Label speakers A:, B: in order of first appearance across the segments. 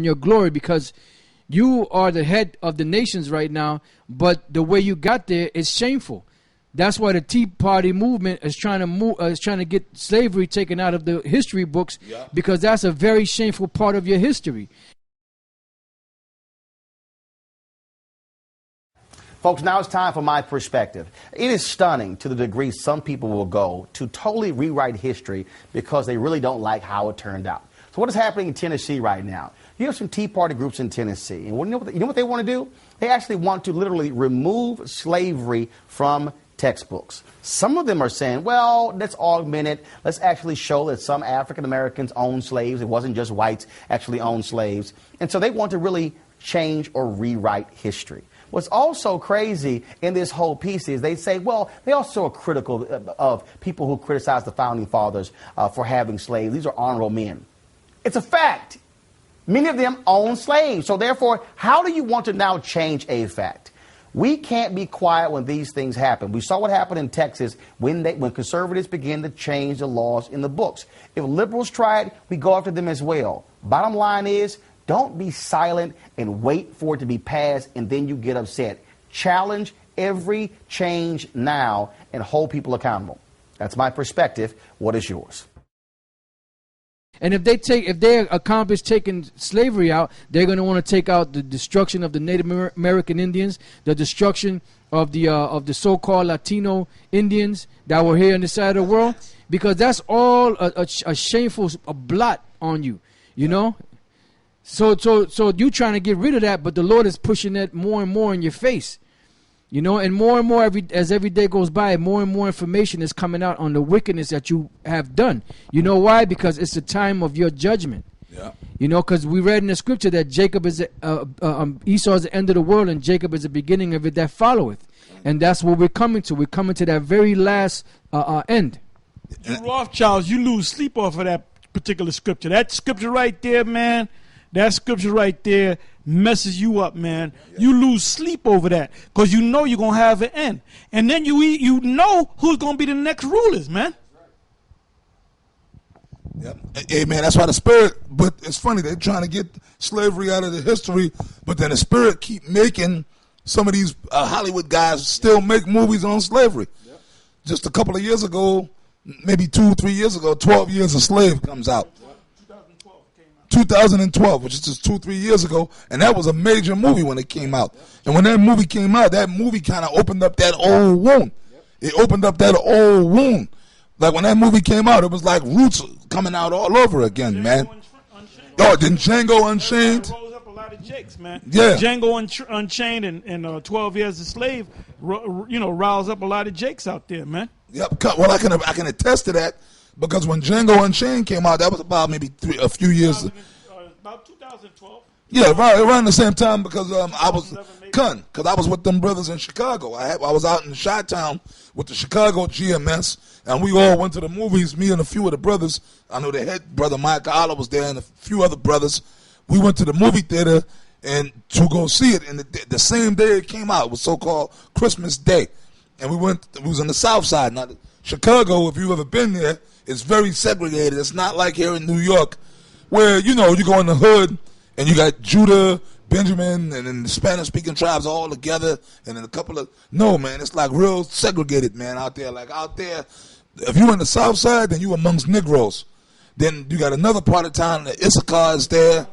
A: your glory, because you are the head of the nations right now, but the way you got there is shameful. That's why the Tea Party movement is trying to get slavery taken out of the history books, because that's a very shameful part of your history.
B: Folks, now it's time for my perspective. It is stunning to the degree some people will go to totally rewrite history because they really don't like how it turned out. So what is happening in Tennessee right now? You have some Tea Party groups in Tennessee, and you know what they want to do? They actually want to literally remove slavery from textbooks. Some of them are saying, well, let's augment it. Let's actually show that some African Americans owned slaves. It wasn't just whites actually owned slaves. And so they want to really change or rewrite history. What's also crazy in this whole piece is they say, well, they also are critical of people who criticize the Founding Fathers for having slaves. These are honorable men. It's a fact. Many of them own slaves. So therefore, how do you want to now change a fact? We can't be quiet when these things happen. We saw what happened in Texas when conservatives began to change the laws in the books. If liberals tried, we go after them as well. Bottom line is, don't be silent and wait for it to be passed and then you get upset. Challenge every change now and hold people accountable. That's my perspective. What is yours?
A: And if they accomplish taking slavery out, they're going to want to take out the destruction of the Native American Indians, the destruction of the so-called Latino Indians that were here on this side of the world, because that's all a shameful blot on you, you know. So you trying to get rid of that, but the Lord is pushing that more and more in your face. You know, and more as every day goes by, more and more information is coming out on the wickedness that you have done. You know why? Because it's the time of your judgment. Yeah. You know, because we read in the scripture that Jacob is Esau is the end of the world, and Jacob is the beginning of it that followeth. And that's what we're coming to. We're coming to that very last end.
C: You Rothschilds, you lose sleep off of that particular scripture. That scripture right there, man. That scripture right there messes you up, man. You lose sleep over that because you know you're going to have an end. And then you know who's going to be the next rulers, man.
D: Yep. Hey, man, that's why the Spirit, but it's funny, they're trying to get slavery out of the history, but then the Spirit keep making some of these Hollywood guys still make movies on slavery. Yep. Just a couple of years ago, maybe 2-3 years ago, 12 Years a Slave comes out. 2012, which is just 2-3 years ago, and that was a major movie when it came out. And when that movie came out, that movie kind of opened up that old wound. It opened up that old wound. Like when that movie came out, it was like roots coming out all over again, man. Oh, then Django Unchained.
C: Rose up a lot of jakes, man.
D: Yeah.
C: Django Unchained and 12 Years a Slave, riles up a lot of jakes out there, man.
D: Yep. Well, I can attest to that. Because when Django Unchained came out, that was about maybe a few years.
C: About 2012.
D: Yeah, around the same time, because I was with them brothers in Chicago. I was out in Chi-Town with the Chicago GMS, and we all went to the movies. Me and a few of the brothers. I know the head brother Mike Alla was there, and a few other brothers. We went to the movie theater and to go see it. And the same day it came out, it was so-called Christmas Day, and we went. It was on the South Side. Now, Chicago, if you've ever been there, it's very segregated. It's not like here in New York where, you go in the hood and you got Judah, Benjamin, and then the Spanish-speaking tribes all together and then a couple of... No, man, it's like real segregated, man, out there. Like out there, if you in the South Side, then you amongst Negroes. Then you got another part of town, the Issachar is there.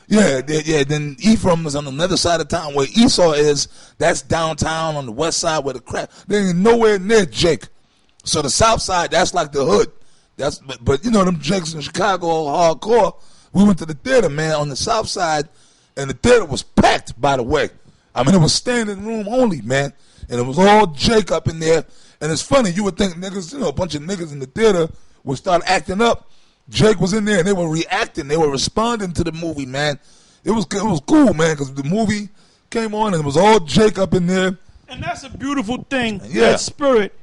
D: Yeah, then Ephraim is on another side of town where Esau is. That's downtown on the west side where the crap... They ain't nowhere near Jake. So the South Side, that's like the hood. But them Jakes in Chicago all hardcore. We went to the theater, man, on the South Side, and the theater was packed, by the way. I mean, it was standing room only, man. And it was all Jake up in there. And it's funny, you would think niggas, a bunch of niggas in the theater would start acting up. Jake was in there, and they were reacting. They were responding to the movie, man. It was cool, man, because the movie came on, and it was all Jake up in there.
C: And that's a beautiful thing, that spirit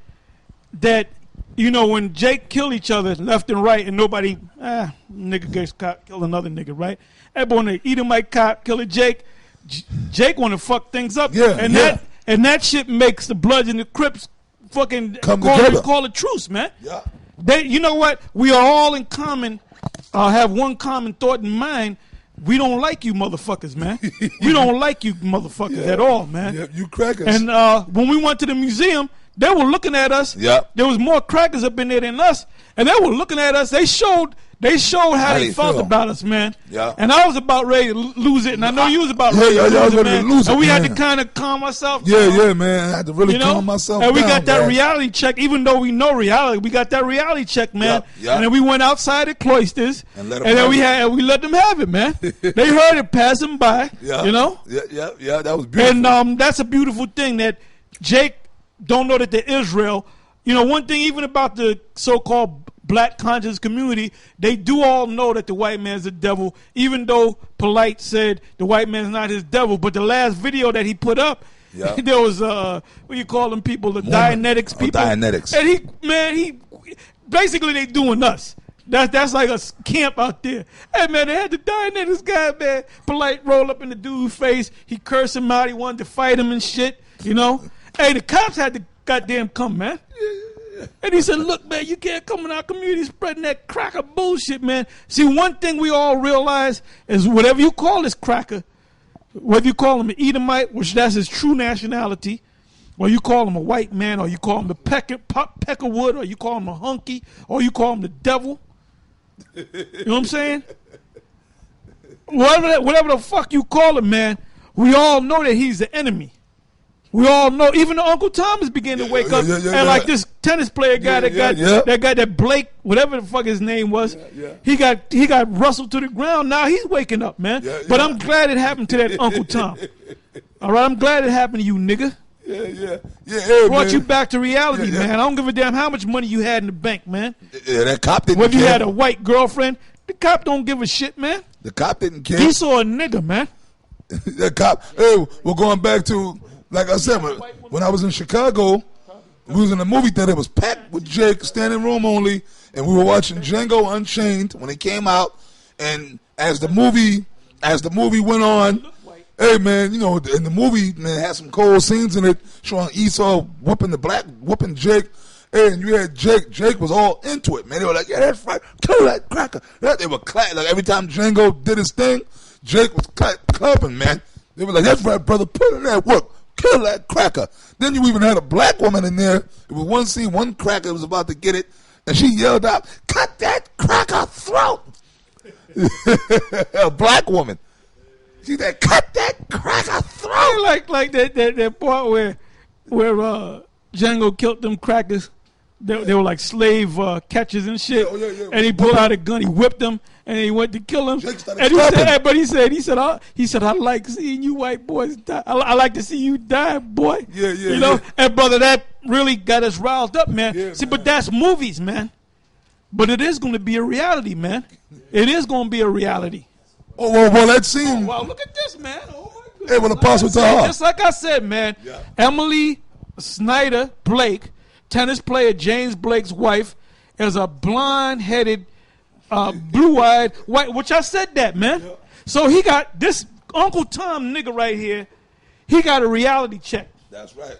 C: that... when Jake kill each other left and right, and nobody, nigga gets caught, kill another nigga, right? That boy, the Edomite cop kill a Jake. Jake want to fuck things up, and that shit makes the Bloods and the Crips fucking call a truce, man.
D: Yeah.
C: You know what? We are all in common, have one common thought in mind. we don't like you motherfuckers, man. We don't like you motherfuckers at all, man.
D: Yeah, you crackers.
C: And when we went to the museum, they were looking at us.
D: Yep.
C: There was more crackers up in there than us, and they were looking at us. They showed how they felt about us, man.
D: Yeah.
C: And I was about ready to lose it, and I know you was about
D: ready to lose it, man.
C: And we had to kind of calm myself
D: down.
C: Yeah,
D: man. I had to really calm myself
C: down. And we got that
D: man.
C: reality check, even though we know reality. We got that reality check, man.
D: Yep.
C: And then we went outside the cloisters, and then we let them have it, man. They heard it passing by, you know?
D: Yeah, that was beautiful.
C: And that's a beautiful thing that Jake don't know that they're Israel. You know, one thing even about the so-called black conscious community, they do all know that the white man's the devil, even though Polite said the white man's not his devil. But the last video that he put up, there was, what you call them people, the Dianetics people.
D: Dianetics.
C: And he basically they doing us. That's like a camp out there. Hey, man, they had the Dianetics guy, man. Polite roll up in the dude's face. He cursed him out. He wanted to fight him and shit, you know. Hey, the cops had to goddamn come, man. And he said, look, man, you can't come in our community spreading that cracker bullshit, man. See, one thing we all realize is whatever you call this cracker, whether you call him an Edomite, which that's his true nationality, or you call him a white man, or you call him the Peckerwood, or you call him a hunky, or you call him the devil. You know what I'm saying? Whatever the fuck you call him, man, we all know that he's the enemy. We all know, even the Uncle Thomas began to wake up, and like this tennis player guy that Blake, whatever the fuck his name was, he got rustled to the ground. Now he's waking up, man. But I'm glad it happened to that Uncle Tom. All right, I'm glad it happened to you, nigga. Brought you back to reality, man. I don't give a damn how much money you had in the bank, man.
D: That cop didn't
C: Whether
D: care.
C: you had a white girlfriend, the cop don't give a shit, man.
D: The cop didn't care.
C: He saw a nigga, man.
D: The cop. Hey, we're going back to. Like I said, when I was in Chicago, we was in the movie theater. It was packed with Jake, standing room only, and we were watching Django Unchained when it came out. And as the movie went on, hey man, you know, in the movie, man, it had some cold scenes in it, showing Esau whooping Jake. Hey, and you had Jake. Jake was all into it, man. They were like, yeah, that's right, kill that cracker. They were clapping. Like every time Django did his thing, Jake was clapping, man. They were like, that's right, brother, put in that work. Kill that cracker. Then you even had a black woman in there. It was one scene, one cracker was about to get it, and she yelled out, cut that cracker throat. A black woman. She said, cut that cracker throat.
C: Like that part where Django killed them crackers. They were like slave catchers and shit. And he pulled out a gun, he whipped them, and he went to kill him. And he said, I like seeing you white boys die. I like to see you die, boy. You know, and brother, that really got us riled up, man. See, but that's movies, man. But it is going to be a reality, man. It is going to be a reality.
D: Oh well, that scene.
C: Oh, wow, look at this, man. Oh my goodness.
D: Hey, well, Apostle Tahar.
C: Just like I said, man. Emily Snyder Blake, tennis player James Blake's wife, is a blonde-headed, blue-eyed white, which I said that, man. So he got this Uncle Tom nigga right here, he got a reality check.
D: That's right.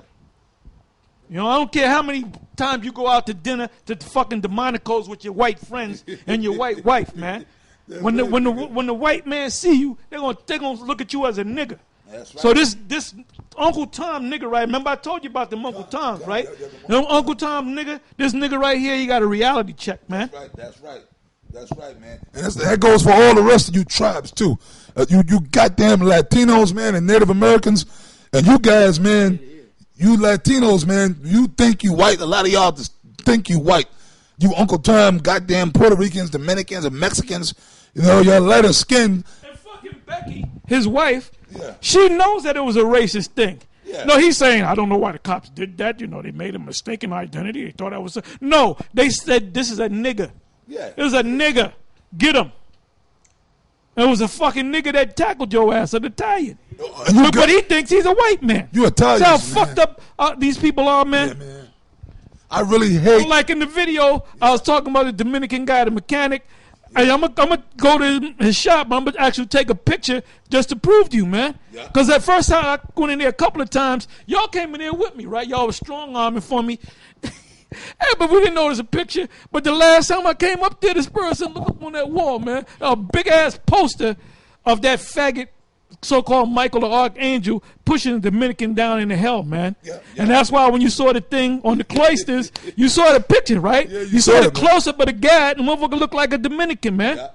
C: You know, I don't care how many times you go out to dinner to fucking Demonicos with your white friends and your white wife, man. When the white man see you, they're gonna look at you as a nigga.
D: That's right.
C: So this Uncle Tom nigga, right? Remember I told you about them Uncle Toms, right? You know, Uncle Tom nigga, this nigga right here, he got a reality check, man.
D: That's right, man. And that goes for all the rest of you tribes too. You goddamn Latinos, man, and Native Americans, and you guys, man. You Latinos, man, you think you white. A lot of y'all just think you white. You Uncle Tom, goddamn Puerto Ricans, Dominicans, and Mexicans. You know, y'all lighter skin.
C: And fucking Becky, his wife, she knows that it was a racist thing. Yeah. No, he's saying, I don't know why the cops did that. You know, they made a mistaken identity. They thought I was no, they said this is a nigga. Yeah. It was a nigga. Get him. It was a fucking nigga that tackled your ass, an Italian. But he thinks he's a white man.
D: You Italian.
C: See how fucked up these people are, man?
D: Yeah, man. I really hate.
C: Like in the video, I was talking about the Dominican guy, the mechanic. Hey, I'm gonna go to his shop. I'm gonna actually take a picture just to prove to you, man. Because that first time I went in there a couple of times, y'all came in there with me, right? Y'all was strong arming for me. Hey, but we didn't know it was a picture. But the last time I came up there, this person looked up on that wall, man. A big ass poster of that faggot so-called Michael the Archangel pushing the Dominican down into hell, man.
D: Yeah.
C: And that's why when you saw the thing on the cloisters, you saw the picture, right?
D: Yeah,
C: you saw the
D: it, man.
C: close-up of the guy, and the motherfucker looked like a Dominican, man.
D: Yeah.